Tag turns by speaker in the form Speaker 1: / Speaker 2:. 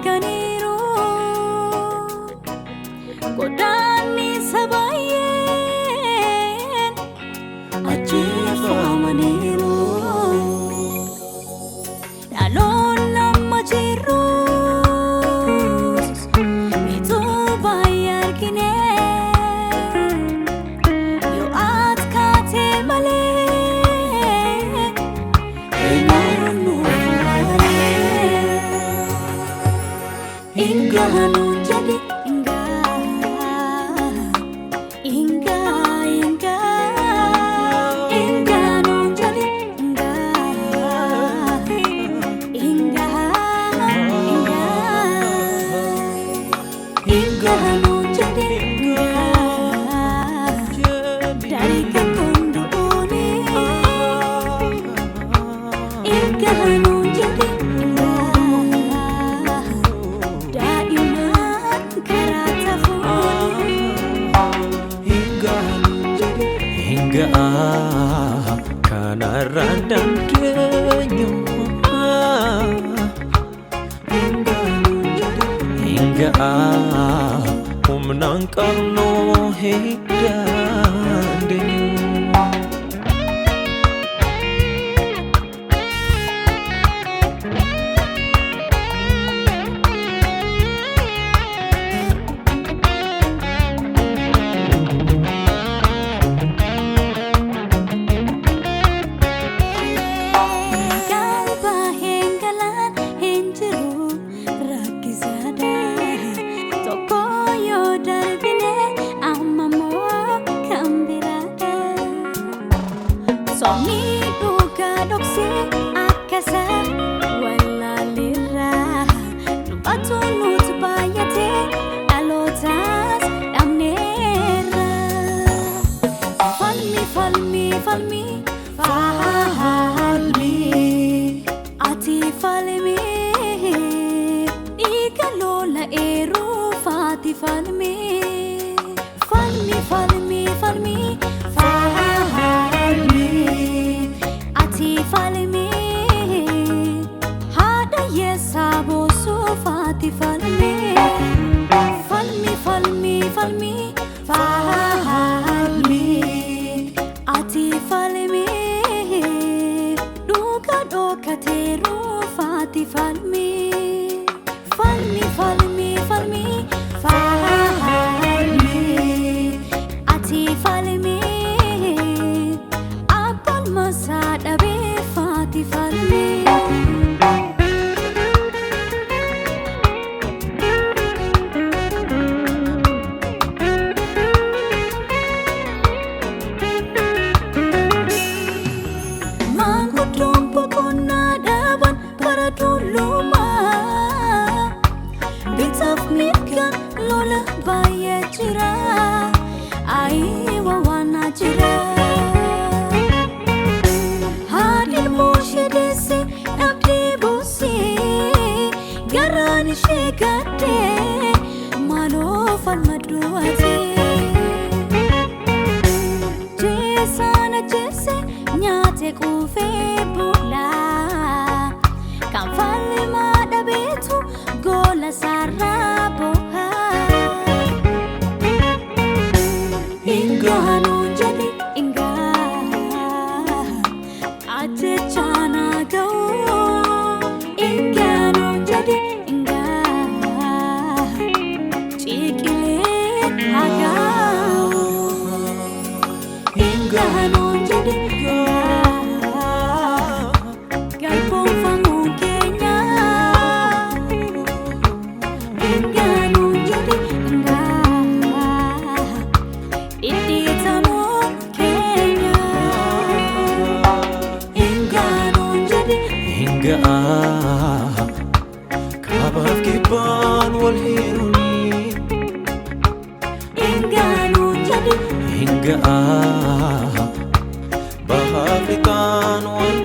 Speaker 1: kaniru godani sabayen ajifa maniru dalon lama jiru itu bayar kine yo at kate male Inga hanun jadi inga hanun jadi inga hanun jadi dari ketundu ini inga hanun jadi
Speaker 2: hingga kana randang denyo hingga umnang karno hingga denyo
Speaker 1: Somi duga doksi akasa wala lira Nubatu nut bayate alotas damnera Falmi Ati falmi Ikalola eru fati falmi Falmi hada yesabo sufati falmi ati falmi duka doka teru fati falmi ati falmi abal masada falmi Mangkutong pagkunadaban para duluma Bitaf mitkan lola baya jira Ai wawana jira Shedese abdi busi garani shekate malo falmaduati jese nyate kufe bula kan falle mada betu gola sarabo inga hanun jadi inga Aje chana go inga non jadi inga chikile aga inga non jadi galpon fangu kenya inga non jadi inga iti tamo kenya
Speaker 2: hingga kabaf kiban wal hiruni
Speaker 1: hingga nun jadi
Speaker 2: hingga bahafikan wal